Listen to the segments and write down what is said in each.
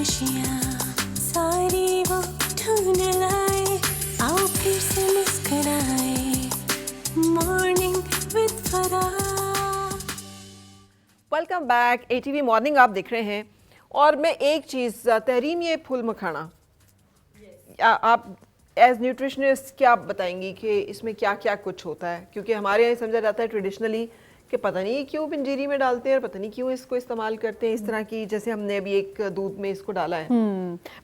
खुशियाँ सारी वो ढूंढ लाए, आओ फिर से मुस्कुराए, morning with Farah. Welcome back. ATV morning आप देख रहे हैं और मैं एक चीज़ तहरीन, ये फूल मखाना आप एज न्यूट्रिशनिस्ट क्या बताएंगी कि इसमें क्या क्या कुछ होता है? क्योंकि हमारे यहाँ समझा जाता है ट्रेडिशनली कि पता नहीं क्यों पंजीरी में डालते हैं और पता नहीं क्यों इसको इस्तेमाल करते हैं इस तरह की, जैसे हमने अभी एक दूध में इसको डाला है।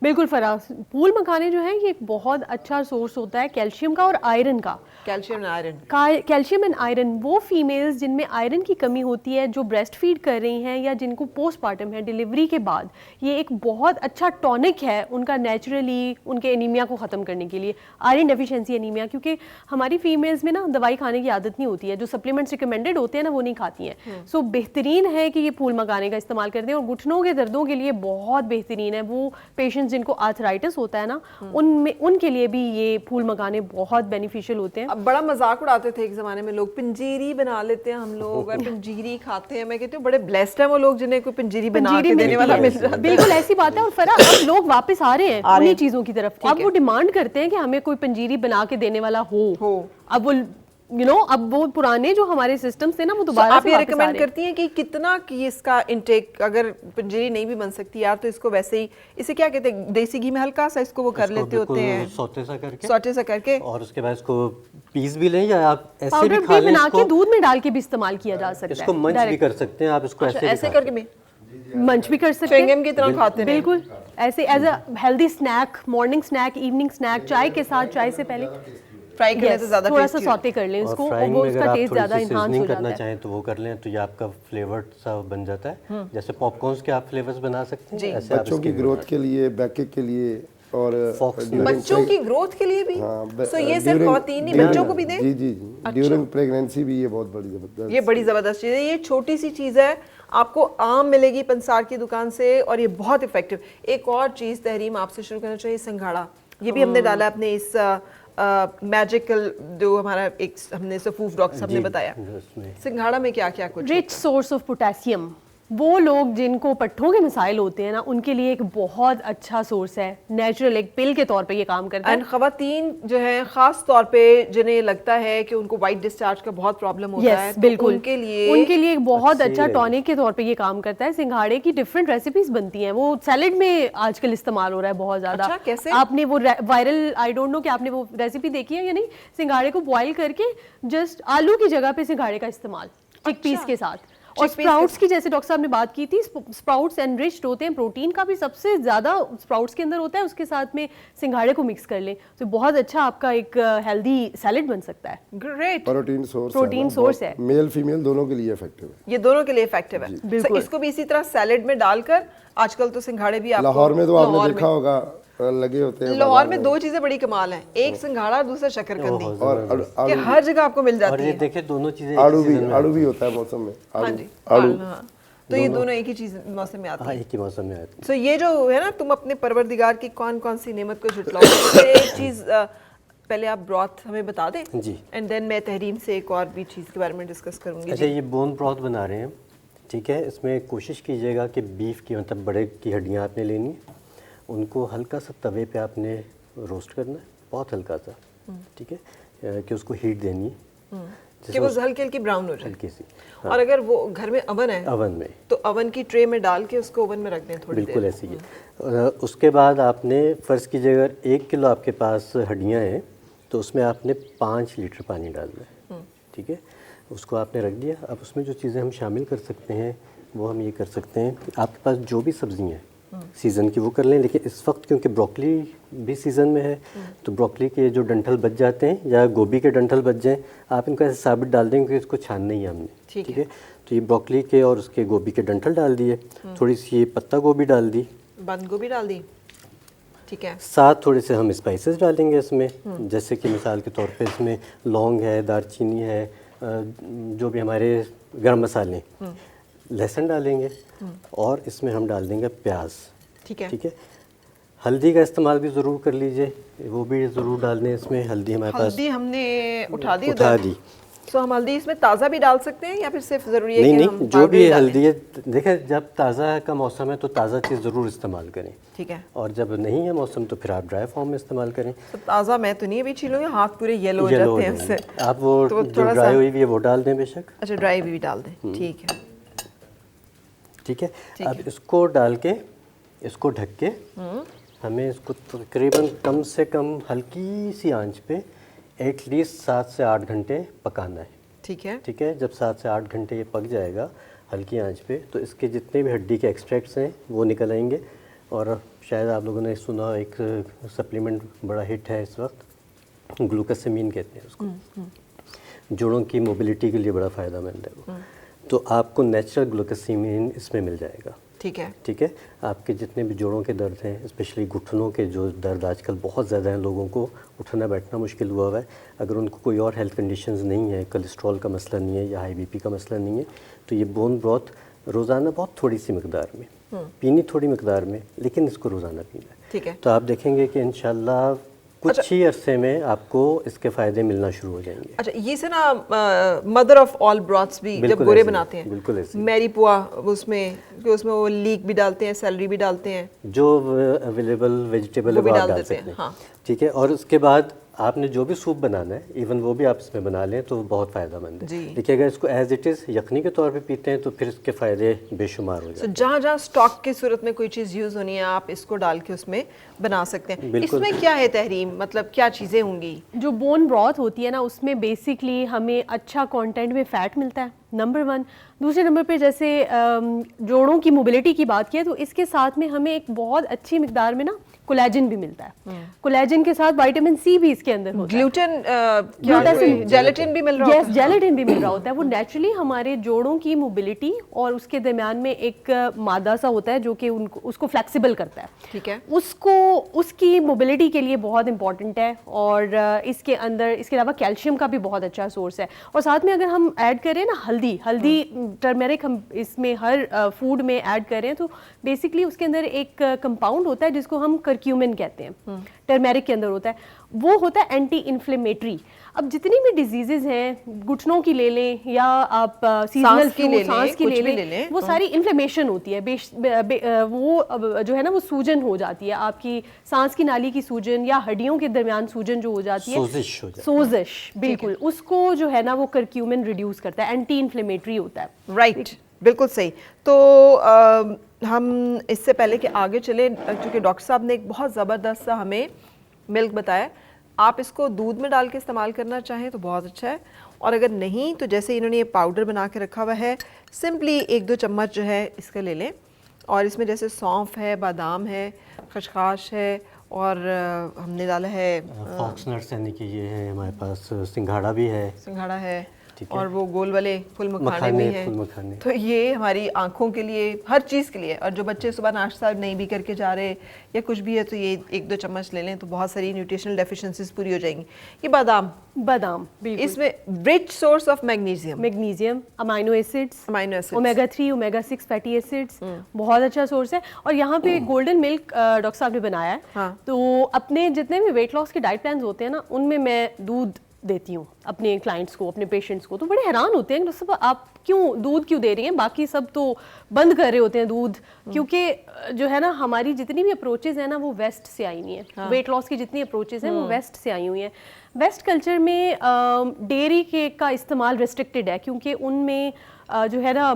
बिल्कुल फराज, फूल मखाने जो है ये एक बहुत अच्छा सोर्स होता है कैल्शियम का और आयरन का। Calcium and iron, calcium and iron, वो फीमेल्स जिनमें आयरन की कमी होती है, जो ब्रेस्ट फीड कर रही हैं या जिनको पोस्टमार्टम है डिलीवरी के बाद, ये एक बहुत अच्छा टॉनिक है उनका नेचुरली, उनके एनीमिया को ख़त्म करने के लिए, आयरन डेफिशिएंसी एनीमिया। क्योंकि हमारी फीमेल्स में ना दवाई खाने की आदत नहीं होती है, जो सप्लीमेंट्स रिकमेंडेड होते हैं ना वो नहीं खाती हैं। सो बेहतरीन है कि ये फूल मखाने का इस्तेमाल करते हैं और घुटनों के दर्दों के लिए बहुत बेहतरीन है। वो पेशेंट्स जिनको आर्थराइटिस होता है ना, उनके लिए भी ये फूल मखाने बहुत बेनिफिशियल होते हैं। अब बड़ा मजाक उड़ाते थे एक ज़माने में लोग, पंजीरी बना लेते हैं हम लोग और पंजीरी खाते हैं। मैं कहती हूँ बड़े ब्लेस्ड हैं वो लोग जिन्हें कोई पंजीरी बना के देने वाला मिल जाता है। बिल्कुल ऐसी बात है। और फरा अब लोग वापस आ रहे हैं उन्हीं चीज़ों की तरफ। अब वो डिमांड करते हैं कि हमें कोई पंजीरी बना के देने वाला हो। अब वो अब वो पुराने जो हमारे सिस्टम्स थे ना वो दोबारा आप ये रिकमेंड करती हैं कि कितना की इसका इंटेक, अगर पंजीरी नहीं भी बन सकती यार तो इसको वैसे ही, इसे क्या कहते हैं, देसी घी में हल्का सा इसको वो कर लेते होते हैं, सौते सा करके और उसके बाद इसको पीस भी लें या आप ऐसे भी खा लें, बना के दूध में डाल के भी इस्तेमाल किया जा सकता है। इसको मंच भी कर सकते हैं आप, इसको ऐसे करके भी मंच भी कर सकते हैं, च्युइंगम की तरह खाते हैं। बिल्कुल ऐसे as a healthy snack, morning snack, evening snack, चाय के साथ, चाय से पहले फ्राई करने से ज्यादा थोड़ा सा सौते कर लें इसको, और वो उसका टेस्ट ज्यादा एनहांस हो जाता करना है। चाहें तो वो कर लें तो ये आपका फ्लेवर्ड सा बन जाता है। जैसे पॉपकॉर्न्स के आप फ्लेवर्स बना सकते हैं, ऐसे बच्चों की ग्रोथ के लिए, बैके के लिए और बच्चों की ग्रोथ के लिए भी। सो ये सिर्फ खवातीन नहीं, बच्चों को भी दें। जी जी जी, ड्यूरिंग प्रेगनेंसी भी ये बहुत बड़ी जबरदस्त, ये बड़ी जबरदस्त चीज़ है। ये छोटी सी चीज़ है, आपको आम मिलेगी पंसार की दुकान से और ये बहुत इफेक्टिव। एक और चीज़ तहरीम आपसे शुरू करना चाहिए, सिंघाड़ा। ये भी हमने डाला अपने इस मैजिकल जो हमारा एक हमने सफूफ डॉक्टर साहब ने बताया। सिंघाड़ा में क्या क्या कुछ? Rich source of potassium. वो लोग जिनको पट्ठों के मसाइल होते हैं ना, उनके लिए एक बहुत अच्छा सोर्स है, नेचुरल एक पिल के तौर पे ये काम करता है। एंड खवातीन जो है खास तौर पे जिन्हें लगता है कि उनको वाइट डिस्चार्ज का बहुत प्रॉब्लम होता है, बिल्कुल तो उनके लिए एक बहुत अच्छा टॉनिक के तौर पे ये काम करता है। सिंघाड़े की डिफरेंट रेसिपीज बनती हैं, वो सैलेड में आजकल इस्तेमाल हो रहा है बहुत ज्यादा। अच्छा, कैसे? आपने वो वायरल, आई डॉन्ट नो कि आपने वो रेसिपी देखी है या नहीं, सिंघाड़े को बॉईल करके जस्ट आलू की जगह पे सिंघाड़े का इस्तेमाल चिकपीस के साथ। और स्प्राउट्स की जैसे डॉक्टर साहब ने बात की थी, स्प्राउट्स एनरिच्ड होते हैं, प्रोटीन का भी सबसे ज्यादा स्प्राउट्स के अंदर होता है, उसके साथ में सिंघाड़े को मिक्स कर लें तो बहुत अच्छा आपका एक हेल्दी सैलेड बन सकता है। ग्रेट प्रोटीन सोर्स है, मेल फीमेल दोनों के लिए इफेक्टिव है। ये दोनों के लिए इफेक्टिव है। So, इसको भी इसी तरह सैलेड में डालकर, आजकल तो सिंघाड़े भी आपको लाहौर में तो आपने देखा होगा लगे होते हैं। लाहौर में दो चीजें बड़ी कमाल हैं, एक सिंघाड़ा, दूसरा शकरकंदी, और हर जगह आपको मिल जाती है। देखिए दोनों चीजें, आड़ू भी होता है मौसम में। हाँ जी, आड़ू, तो ये दोनों एक ही चीज मौसम में आती है। एक ही मौसम में आती है। तो ये जो है ना, तुम अपने परवरदिगार की कौन कौन सी नेमत को झुटलाओ। एक चीज पहले आप ब्रॉथ हमें बता दें जी, एंड देन मैं तहरीम से एक और भी चीज के बारे में डिस्कस करूंगी। अच्छा, ये बोन ब्रॉथ बना रहे हैं, ठीक है। इसमें कोशिश कीजिएगा कि बीफ की, मतलब बड़े की हड्डियाँ आपने लेनी है, उनको हल्का सा तवे पे आपने रोस्ट करना है, बहुत हल्का सा, ठीक है, कि उसको हीट देनी है कि वो हल्की हल्की ब्राउन हो जाए, हल्की सी। हाँ। और अगर वो घर में अवन है, अवन में, तो अवन की ट्रे में डाल के उसको ओवन में रख दें थोड़ी बिल्कुल देर। ऐसी है। उसके बाद आपने फ़र्ज़ कीजिए अगर 1 किलो आपके पास हड्डियाँ हैं तो उसमें आपने 5 लीटर पानी डालना है, ठीक है। उसको आपने रख दिया। अब उसमें जो चीज़ें हम शामिल कर सकते हैं वो हम ये कर सकते हैं, आपके पास जो भी सब्ज़ियाँ हैं सीज़न की वो कर लें, लेकिन इस वक्त क्योंकि ब्रोकली भी सीज़न में है तो ब्रोकली के जो डंठल बच जाते हैं या गोभी के डंठल बच जाएं, आप इनको ऐसे साबित डाल देंगे क्योंकि इसको छानना ही है हमने, ठीक है। तो ये ब्रोकली के और उसके गोभी के डंठल डाल दिए, थोड़ी सी ये पत्ता गोभी डाल दी, बंद गोभी डाल दी, ठीक है। साथ थोड़े से हम स्पाइसेस डालेंगे इसमें, जैसे कि मिसाल के तौर पे इसमें लौंग है, दारचीनी है, जो भी हमारे गरम मसाले, लहसुन डालेंगे और इसमें हम डाल देंगे प्याज, ठीक है, ठीक है। हल्दी का इस्तेमाल भी ज़रूर कर लीजिए, वो भी ज़रूर डाल दें इसमें। हल्दी हमारे पास हल्दी हमने उठा दी, सो हम हल्दी इसमें ताज़ा भी डाल सकते हैं या फिर सिर्फ ज़रूरी है नहीं कि नहीं, हम जो पाउडर भी ही डालें? हल्दी है, देखें जब ताज़ा का मौसम है तो ताज़ा चीज़ ज़रूर इस्तेमाल करें, ठीक है। और जब नहीं है मौसम तो फिर आप ड्राई फॉर्म में इस्तेमाल करें। तो ताज़ा मैं तो नहीं अभी छीलूंगी, हाथ पूरे येलो हो येलो हो जाते हैं उससे। जाएंगे। आप वो तो जो थोड़ा ड्राई सा- हुई हुई है वो डाल दें बेशक, अच्छा ड्राई भी डाल दें, ठीक है। ठीक है। ठीक अब है। इसको डाल के, इसको ढक के हमें इसको तकरीबन कम से कम हल्की सी आंच पे एटलीस्ट 7 से 8 घंटे पकाना है। ठीक है। ठीक है, जब 7 से 8 घंटे ये पक जाएगा हल्की आंच पे, तो इसके जितने भी हड्डी के एक्सट्रैक्ट्स हैं वो निकल आएंगे। और शायद आप लोगों ने सुना, एक सप्लीमेंट बड़ा हिट है इस वक्त, ग्लूकोसामीन कहते हैं उसको। जोड़ों की मोबिलिटी के लिए बड़ा फ़ायदेमंद है वो। तो आपको नेचुरल ग्लूकोसामीन इसमें मिल जाएगा। ठीक है। ठीक है, आपके जितने भी जोड़ों के दर्द हैं, स्पेशली घुटनों के जो दर्द आजकल बहुत ज़्यादा हैं, लोगों को उठना बैठना मुश्किल हुआ हुआ है, अगर उनको कोई और हेल्थ कंडीशंस नहीं है, कोलेस्ट्रॉल का मसला नहीं है या हाई बीपी का मसला नहीं है, तो ये बोन ब्रॉथ रोज़ाना बहुत थोड़ी सी मकदार में पीनी, थोड़ी मकदार में, लेकिन इसको रोज़ाना पीना है। ठीक है। तो आप देखेंगे कि इंशाल्लाह कुछ ही अरसे में आपको इसके फ़ायदे मिलना शुरू हो जाएंगे। अच्छा, ये से ना मदर ऑफ ऑल ब्रॉथ्स भी जब बिल्कुल गोरे ऐसे ही, बनाते हैं, बिल्कुल ऐसे ही। मैरी पुआ, उसमें वो लीक भी डालते हैं, सेलरी भी डालते हैं, जो अवेलेबल वेजिटेबल वो है भी वो आप डाल डाल देते सकते हैं, हैं। हाँ। ठीक है, और उसके बाद आपने जो भी सूप बनाना है, इवन वो भी आप इसमें बना लें तो बहुत फ़ायदेमंद है। जी। देखिए, अगर इसको एज इट इज़ यखनी के तौर पे पीते हैं तो फिर इसके फ़ायदे बेशुमार हो जाते तो जहाँ जहाँ स्टॉक की सूरत में कोई चीज़ यूज़ होनी है, आप इसको डाल के उसमें बना सकते हैं। बिल्कुल। इसमें क्या है तहरीम, मतलब क्या चीज़ें होंगी? जो बोन ब्रॉथ होती है ना, उसमें बेसिकली हमें अच्छा कंटेंट में फ़ैट मिलता है, नंबर 1। दूसरे नंबर पे जैसे जोड़ों की मोबिलिटी की बात की है, तो इसके साथ में हमें एक बहुत अच्छी मिकदार में ना कोलेजन भी मिलता है। कोलेजन के साथ विटामिन सी भी इसके अंदर होता है। ग्लूटेन Glutamin- जेलेटिन भी मिल रहा यस, होता है? जेलेटिन भी मिल रहा होता है। वो नेचुरली हमारे जोड़ों की मोबिलिटी और उसके दरमियान में एक मादा सा होता है जो कि उनको उसको फ्लेक्सिबल करता है। ठीक है। उसको उसकी मोबिलिटी के लिए बहुत इंपॉर्टेंट है। और इसके अंदर इसके अलावा कैल्शियम का भी बहुत अच्छा सोर्स है। और साथ में अगर हम ऐड करें ना हल्दी टर्मेरिक, हम इसमें हर फूड में ऐड करें, तो बेसिकली उसके अंदर एक कंपाउंड होता है जिसको हम करक्यूमिन कहते हैं, टर्मेरिक के अंदर होता है। वो होता है एंटी इन्फ्लेमेटरी। अब जितनी भी डिजीजेज हैं, घुटनों की ले लें या आप सीजनल सांस की ले लें, सांस की कुछ ले भी ले लें, लें, वो सारी इन्फ्लेमेशन होती है। वो जो है ना, वो सूजन हो जाती है, आपकी सांस की नाली की सूजन या हड्डियों के दरमियान सूजन जो हो जाती है, सोजिश हो जाती है। सोजिश, बिल्कुल, उसको जो है ना वो करक्यूमिन रिड्यूस करता है, एंटी इन्फ्लेमेटरी होता है। राइट, बिल्कुल सही। तो हम इससे पहले कि आगे चले, क्योंकि डॉक्टर साहब ने एक बहुत ज़बरदस्त सा हमें मिल्क बताया, आप इसको दूध में डाल के इस्तेमाल करना चाहें तो बहुत अच्छा है, और अगर नहीं तो जैसे इन्होंने ये पाउडर बना के रखा हुआ है, सिंपली 1-2 चम्मच जो है इसका ले लें, और इसमें जैसे सौंफ है, बादाम है, खसखस है, और हमने डाला है फॉक्स नट्स, यानी कि ये है हमारे पास, सिंघाड़ा भी है, सिंघाड़ा है, ठीक है। और वो गोल वाले फुल मखाने मखाने, भी हैं। फुल मखाने। तो ये हमारी आंखों के लिए, हर चीज़ के लिए, और जो बच्चे सुबह नाश्ता नहीं भी करके जा रहे या कुछ भी है, तो ये 1-2 चम्मच ले लें तो बहुत सारी न्यूट्रिशनल डेफिशिएंसीज पूरी हो जाएंगी। ये बादाम बिल्कुल, इसमें rich source of magnesium, magnesium, amino acids, amino acids, omega 3, omega 6 fatty acids, बहुत अच्छा सोर्स है। और यहाँ पे गोल्डन मिल्क डॉक्टर साहब ने बनाया है। हाँ। तो अपने जितने भी वेट लॉस के डाइट प्लान्स होते हैं ना, उनमें मैं दूध देती हूँ अपने क्लाइंट्स को, अपने पेशेंट्स को। तो बड़े हैरान होते हैं कि डॉक्टर साहब आप दूध क्यों दे रही हैं, बाकी सब तो बंद कर रहे होते हैं दूध, क्योंकि जो है ना हमारी जितनी भी अप्रोचेज हैं ना वो वेस्ट से आई हुई हैं। हाँ। वेट लॉस की जितनी अप्रोचेज हैं वो वेस्ट से आई हुई हैं। वेस्ट कल्चर में डेयरी के का इस्तेमाल रिस्ट्रिक्टेड है, क्योंकि उनमें जो है ना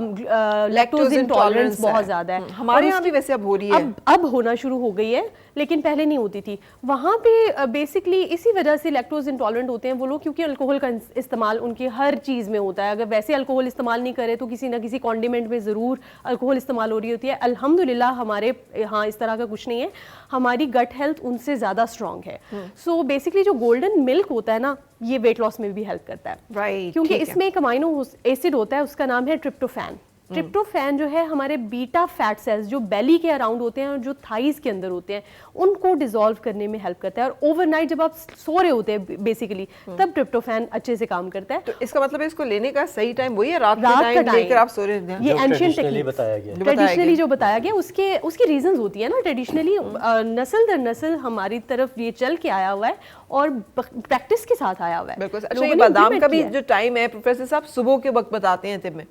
लैक्टोज इंटॉलरेंस बहुत ज़्यादा है। हमारे और यहाँ भी वैसे अब हो रही है। अब होना शुरू हो गई है, लेकिन पहले नहीं होती थी। वहाँ पे बेसिकली इसी वजह से लैक्टोज इंटॉलरेंट होते हैं वो लोग, क्योंकि अल्कोहल का इस्तेमाल उनके हर चीज़ में होता है। अगर वैसे अल्कोहल इस्तेमाल नहीं करे तो किसी ना किसी कॉन्डिमेंट में ज़रूर अल्कोहल इस्तेमाल हो रही होती है। अल्हम्दुलिल्लाह हमारे यहाँ इस तरह का कुछ नहीं है, हमारी गट हेल्थ उनसे ज़्यादा स्ट्रॉन्ग है। सो बेसिकली जो गोल्डन मिल्क होता है ना, ये वेट लॉस में भी हेल्प करता है। राइट, क्योंकि ठीक है। इसमें एक अमाइनो एसिड होता है, उसका नाम है ट्रिप्टोफैन। ट्रिप्टोफैन जो है हमारे बीटा फैट सेल्स जो बेली के अराउंड होते हैं और जो थाइस के अंदर होते हैं उनको डिसॉल्व करने में हेल्प करता है, और ओवरनाइट जब आप सो रहे होते हैं बेसिकली तब ट्रिप्टोफैन अच्छे से काम करता है। तो इसका मतलब है इसको लेने का सही टाइम वही है, रात रात के का टाइम टाइम लेकर आप सो रहे हैं। ये एंशिएंट ट्रेडिशनली बताया गया है। ट्रेडिशनली जो बताया गया उसकी रीजंस होती है ना। ट्रेडिशनली नस्ल दर नस्ल हमारी तरफ ये चल के आया हुआ है और प्रैक्टिस के साथ आया हुआ है। बिल्कुल। अच्छा, लोगों ये ने बादाम implement का भी किया है। जो टाइम है प्रोफेसर साहब सुबह के वक्त बताते हैं तिब में,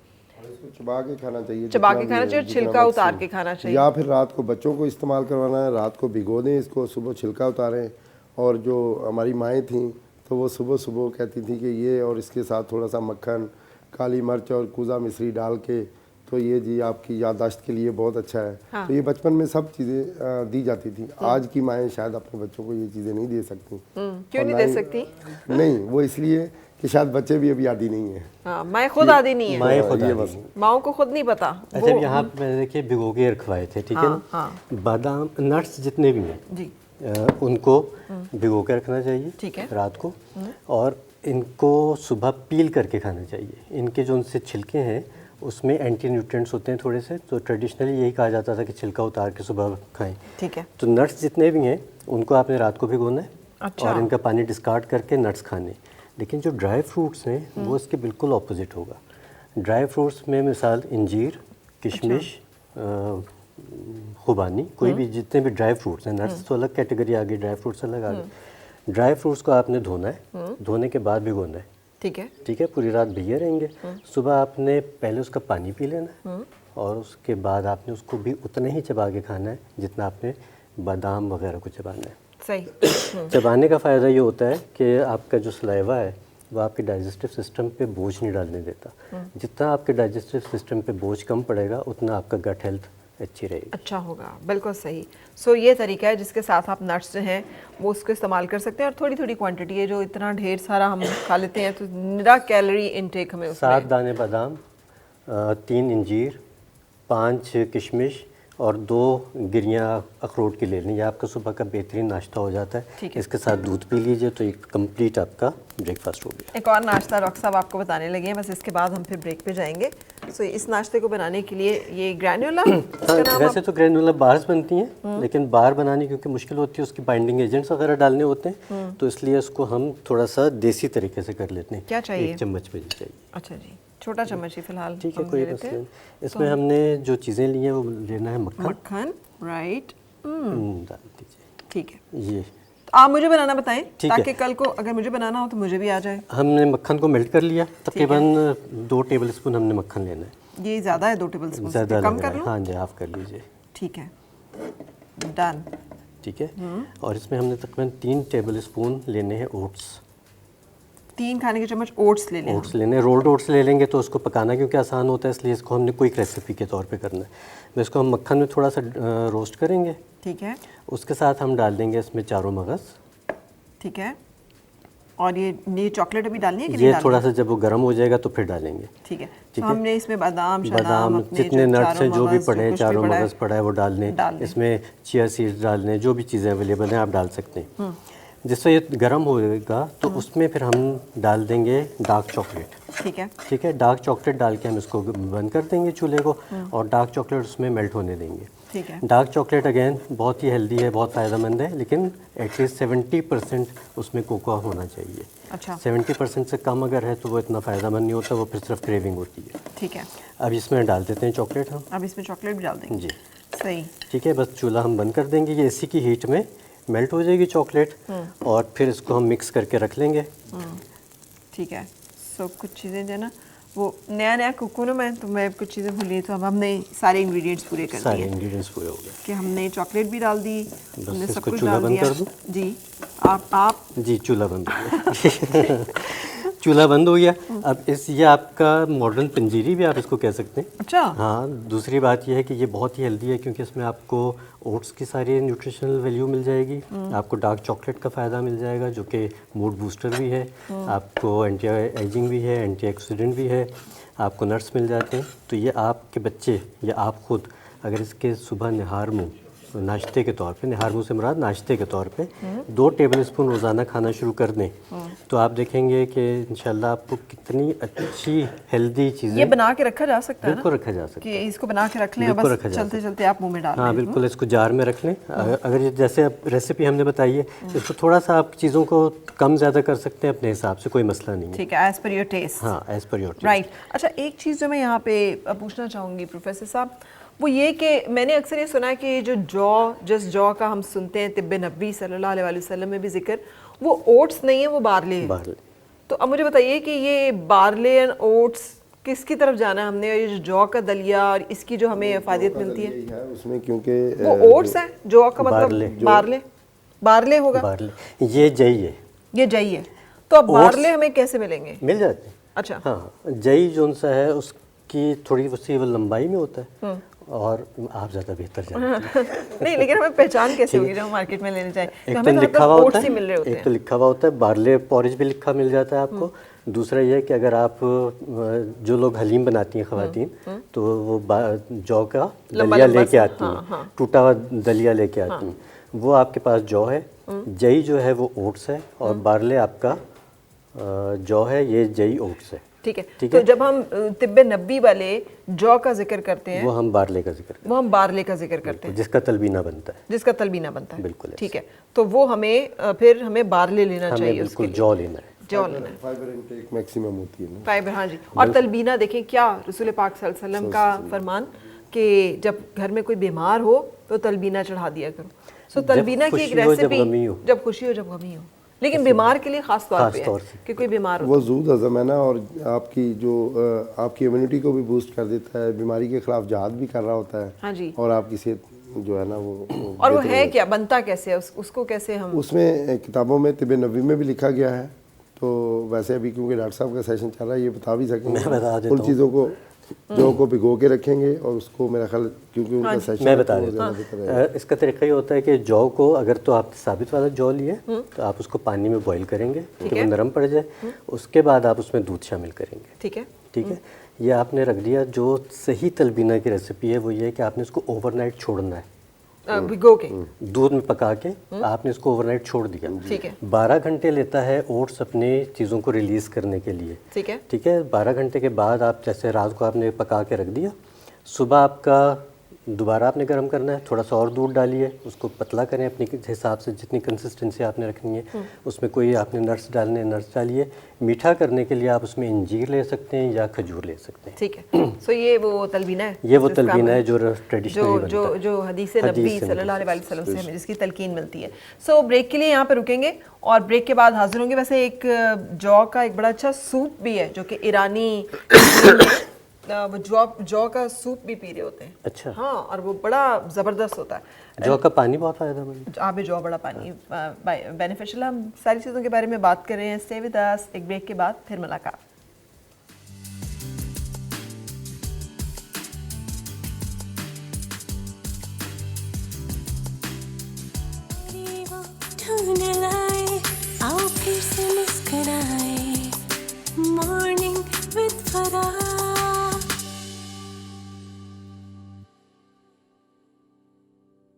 इसको चबा के खाना चाहिए, चबा जितना के भी खाना है, चाहिए, जितना छिलका उतार maximum। के खाना चाहिए। या फिर रात को बच्चों को इस्तेमाल करवाना है, रात को भिगो दें इसको, सुबह छिलका उतारें। और जो हमारी माएँ थीं तो वो सुबह सुबह कहती थी कि ये और इसके साथ थोड़ा सा मक्खन, काली मिर्च और कूजा मिश्री डाल के, तो ये जी आपकी याददाश्त के लिए बहुत अच्छा है। हाँ। तो ये बचपन में सब चीज़ें दी जाती थी। आज की माएँ शायद अपने बच्चों को ये चीज़ें नहीं दे सकती। क्यों और नहीं ना दे ही- सकती? नहीं, वो इसलिए कि शायद बच्चे भी अभी आदी नहीं है। हाँ, मैं खुद आदी नहीं है, माएँ खुद ये आदि बस नहीं। माओ को खुद नहीं पता। अच्छा, यहाँ पे मैंने देखिए भिगो के रखवाए थे, ठीक है हाँ, ना। बादाम नट्स जितने भी हैं जी उनको भिगो के रखना चाहिए, ठीक है। रात को, और इनको सुबह पील करके खाना चाहिए। इनके जो उनसे छिलके हैं उसमें एंटी न्यूट्रिएंट्स होते हैं थोड़े से, तो ट्रेडिशनली यही कहा जाता था कि छिलका उतार के सुबह खाएं। ठीक है। तो नट्स जितने भी हैं उनको आपने रात को भिगोना है, अच्छा। और इनका पानी डिस्कार्ड करके नट्स खाने। लेकिन जो ड्राई फ्रूट्स हैं वो इसके बिल्कुल ऑपोजिट होगा। ड्राई फ्रूट्स में मिसाल इंजीर, किशमिश, खुबानी, कोई भी जितने भी ड्राई फ्रूट्स हैं, नट्स तो अलग कैटेगरी आ गई, ड्राई फ्रूट्स अलग आ गए। ड्राई फ्रूट्स को आपने धोना है, धोने के बाद भिगोना है, ठीक है। ठीक है। पूरी रात भिगे रहेंगे। सुबह आपने पहले उसका पानी पी लेना है, और उसके बाद आपने उसको भी उतना ही चबा के खाना है जितना आपने बादाम वगैरह को चबाना है। सही। चबाने का फ़ायदा ये होता है कि आपका जो सलाइवा है वो आपके डाइजेस्टिव सिस्टम पे बोझ नहीं डालने देता। जितना आपके डाइजेस्टिव सिस्टम पे बोझ कम पड़ेगा उतना आपका गट हेल्थ अच्छी रहेगी। अच्छा होगा, बिल्कुल सही। सो ये तरीका है जिसके साथ आप नट्स जो हैं वो उसको इस्तेमाल कर सकते हैं, और थोड़ी थोड़ी क्वांटिटी है, जो इतना ढेर सारा हम खा लेते हैं तो निरा कैलोरी इनटेक हमें उसमें। 7 दाने बादाम, 3 इंजीर, 5 किशमिश और 2 गिरियाँ अखरोट की ले लें। ये आपका सुबह का बेहतरीन नाश्ता हो जाता ठीक है। है। इसके साथ दूध पी लीजिए तो एक कंप्लीट आपका ब्रेकफास्ट हो गया। एक और नाश्ता डॉक्टर साहब आपको बताने लगे हैं, बस इसके बाद हम फिर ब्रेक पे जाएंगे। सो इस नाश्ते को बनाने के लिए ये ग्रैन्युला हाँ, वैसे तो ग्रेनुला बार्स बनती हैं, लेकिन बार बनानी क्योंकि मुश्किल होती है, उसकी बाइंडिंग एजेंट्स वगैरह डालने होते हैं, तो इसलिए उसको हम थोड़ा सा देसी तरीके से कर लेते हैं। क्या चाहिए? 1 चम्मच पे चाहिए। अच्छा जी, छोटा चम्मच ही फिलहाल ठीक है, हम कोई ले मसला लेते हैं। नहीं। इसमें हमने जो चीज़ें ली हैं वो लेना है मक्खन। मक्खन, राइट, डाल दीजिए ठीक है। ये। तो आप मुझे बनाना बताएं ठीक है। ताकि कल को अगर मुझे बनाना हो तो मुझे भी आ जाए। हमने मक्खन को मेल्ट कर लिया, तकरीबन 2 टेबल स्पून हमने मक्खन लेना है। ये ज़्यादा है, 2 टेबल स्पून, ज़्यादा कम लग कर रहा है। लूँ? हाँ जी, हाफ कर लीजिए। ठीक है, डन। ठीक है। और इसमें हमने तकरीबन 3 टेबल स्पून लेने हैं ओट्स। 3 खाने के चम्मच ओट्स ले लें। ओट्स लेने, रोल्ड ओट्स ले लेंगे तो उसको पकाना क्योंकि आसान होता है, इसलिए इसको हमने क्विक रेसिपी के तौर पे करना है। तो इसको हम मक्खन में थोड़ा सा रोस्ट करेंगे। ठीक है, उसके साथ हम डाल देंगे इसमें चारों मगज़। ठीक है। और ये चॉकलेट अभी डालनी है कि नहीं ये डालनी? थोड़ा सा जब वो गर्म हो जाएगा तो फिर डालेंगे। ठीक है। ठीक तो है। हमने इसमें बादाम, बादाम, शादाम, अपने जितने जो नट्स चारों हैं जो भी मगज़, पड़े हैं, कुछ भी चारों पड़ा है, मगज़ पड़ा है वो डाल डाल दें। दें। इसमें चिया सीड्स डाल दें, जो भी चीज़ें अवेलेबल हैं आप डाल सकते हैं। जिससे ये गर्म होएगा तो उसमें फिर हम डाल देंगे डार्क चॉकलेट। ठीक है। ठीक है, डार्क चॉकलेट डाल के हम इसको बंद कर देंगे चूल्हे को, और डार्क चॉकलेट उसमें मेल्ट होने देंगे। ठीक है। डार्क चॉकलेट अगेन बहुत ही हेल्दी है, बहुत फ़ायदेमंद है, लेकिन एटलीस्ट 70% उसमें कोकोआ होना चाहिए। अच्छा। 70% से कम अगर है तो वो इतना फ़ायदेमंद नहीं होता, वो फिर सिर्फ क्रेविंग होती है। ठीक है। अब इसमें डाल देते हैं चॉकलेट हम। अब इसमें चॉकलेट भी डाल देंगे। जी, सही। ठीक है। बस चूल्हा हम बंद कर देंगे, ये इसी की हीट में मेल्ट हो जाएगी चॉकलेट, और फिर इसको हम मिक्स करके रख लेंगे। ठीक है। सो कुछ चीज़ें जो है ना वो नया नया कुक हूँ ना मैं, तो मैं कुछ चीज़ें भूली, तो अब हमने सारे इंग्रेडिएंट्स पूरे कर सारे दिए इंग्रेडिएंट्स पूरे हो गए। कि हमने चॉकलेट भी डाल दी, हमने सब इसको कुछ चूल्हा डाल बंद दिया। कर दूं? जी, आप जी, चूल्हा बंद हो गया। चूल्हा बंद हो गया। अब ये आपका मॉडर्न पंजीरी भी आप इसको कह सकते हैं। अच्छा। हाँ, दूसरी बात यह है कि ये बहुत ही हेल्दी है क्योंकि इसमें आपको ओट्स की सारी न्यूट्रिशनल वैल्यू मिल जाएगी, आपको डार्क चॉकलेट का फ़ायदा मिल जाएगा जो कि मूड बूस्टर भी है, आपको एंटी एजिंग भी है, एंटी ऑक्सीडेंट भी है, आपको नट्स मिल जाते हैं। तो ये आपके बच्चे या आप खुद अगर इसके सुबह निहार में नाश्ते के तौर पे, निहार मुँह से मुराद नाश्ते के तौर पे 2 टेबल स्पून रोज़ाना खाना शुरू कर दें तो आप देखेंगे कि इंशाल्लाह आपको कितनी अच्छी हेल्दी चीज़ें ये बना के रखा जा सकता है बिल्कुल ना रखा जा सकता कि इसको बना के रख लें और बिल्कुल बस रखा जा चलते चलते आप मुंह में डाल हाँ लें। बिल्कुल, इसको जार में रख लें। अगर ये जैसे अब रेसिपी हमने बताई है इसको थोड़ा सा आप चीज़ों को कम ज़्यादा कर सकते हैं अपने हिसाब से, कोई मसला नहीं है। ठीक है, एज पर योर टेस्ट। हाँ, एज पर योर राइट। अच्छा, एक चीज़ जो मैं यहाँ पे पूछना चाहूँगी प्रोफेसर साहब, वो ये कि मैंने अक्सर ये सुना है कि जो जिस जौ का हम सुनते हैं तिब्बे नबी सल्लल्लाहु अलैहि वसल्लम में भी जिक्र, वो ओट्स नहीं है, वो बारले है। बारले। तो अब मुझे बताइए कि ये बारले एंड ओट्स किसकी तरफ जाना है हमने, और ये जो जौ का दलिया और इसकी जो हमें फ़ायदियत मिलती है उसमें, क्योंकि वो ओट्स है, जौ का मतलब बारले होगा, बारले ये जई है, ये जई है। तो अब बारले हमें कैसे मिलेंगे? मिल जाते हैं। अच्छा, हाँ, जई जो सा है उसकी थोड़ी सी वो लंबाई में होता है और आप ज़्यादा बेहतर जानते हैं। नहीं, लेकिन हमें पहचान कैसे होगी जब हम मार्केट में लेने जाएं? एक तो तो हमें लिखा हुआ होता ओट्स ही मिल रहे होते है, एक हैं। तो लिखा हुआ होता है, बारले पॉरेज भी लिखा मिल जाता है आपको। दूसरा ये है कि अगर आप जो लोग हलीम बनाती हैं ख़वातीन, तो वो जौ का दलिया लेके आती हैं, टूटा हुआ दलिया लेके आती हैं, वो आपके पास जौ है। जई जो है वो ओट्स है और बारले आपका जौ है, ये जई ओट्स है। ठीक है, ठीक तो है? जब हम तिब्बे नब्बी वाले जौ का जिक्र करते हैं वो हम बारले का जिक्र वो हम बारले का जिक्र करते हैं, जिसका तलबीना बनता है। जिसका तलबीना बनता है। बिल्कुल ठीक है, तो वो हमें फिर हमें बारले लेना हमें चाहिए, बिल्कुल उसके जौ लेना है। जौ लेना है, फाइबर इनटेक मैक्सिमम होती है ना। फाइबर। हाँ जी। और तलबीना देखें, क्या रसूल पाक सल्लल्लाहु अलैहि वसल्लम का फरमान कि जब घर में कोई बीमार हो तो तलबीना चढ़ा दिया करो। सो तलबीना की एक खुशी हो, जब रेसिपी, गमी हो। जब खुशी हो, जब गमी हो, लेकिन बीमार के लिए खास तौर पे तौर है से। कि कोई बीमार हो। वो जूद हज़म है ना, और आपकी जो आपकी इम्यूनिटी को भी बूस्ट कर देता है, बीमारी के खिलाफ जहाद भी कर रहा होता है। हाँ जी। और आपकी सेहत जो है ना वो और वो है क्या, बनता कैसे है, उसको कैसे हम? उसमें किताबों में तिब्बे नबी में भी लिखा गया है। तो वैसे अभी क्योंकि डॉक्टर साहब का सेशन चल रहा है, ये बता भी सकेंगे। मैं बता देता उन चीज़ों को जौ को भिगो के रखेंगे और उसको मेरा ख्याल, क्योंकि उनका सेशन मैं बता देता हूँ। इसका तरीका ये होता है कि जौ को अगर तो आप साबित वाला जौ लिए तो आप उसको पानी में बॉईल करेंगे कि वो नरम पड़ जाए, उसके बाद आप उसमें दूध शामिल करेंगे। ठीक है, ठीक है, ये आपने रख दिया। जो सही तलबीना की रेसिपी है वो ये है कि आपने इसको ओवरनाइट छोड़ना है, भिगो के दूध में पका के आपने इसको ओवरनाइट छोड़ दिया। ठीक है, 12 घंटे लेता है ओट्स अपने चीज़ों को रिलीज़ करने के लिए। ठीक है, ठीक है, 12 घंटे के बाद आप जैसे रात को आपने पका के रख दिया, सुबह आपका दोबारा आपने गर्म करना है, थोड़ा सा और दूध डालिए, उसको पतला करें अपने हिसाब से, जितनी कंसिस्टेंसी आपने रखनी है। उसमें कोई आपने नट्स डालने, नट्स डालिए। मीठा करने के लिए आप उसमें इंजीर ले सकते हैं या खजूर ले सकते हैं। ठीक है। सो ये वो तलबीना है, ये वो तलबीना है जो ट्रेडिशनली जो हदीस नबी सल्लल्लाहु अलैहि वसल्लम से हमें जिसकी तलकीन मिलती है। सो ब्रेक के लिए यहाँ पे रुकेंगे और ब्रेक के बाद हाजिर होंगे। वैसे एक जौ का एक बड़ा अच्छा सूप भी है जो कि ईरानी वो जौ का सूप भी पी रहे होते हैं। अच्छा। हाँ, और वो बड़ा ज़बरदस्त होता है। जौ का पानी बहुत फ़ायदेमंद है। आबे जौ बड़ा पानी बेनिफिशियल। हम सारी चीज़ों के बारे में बात कर रहे हैं। स्टे विद अस, एक ब्रेक के बाद फिर मुलाकात।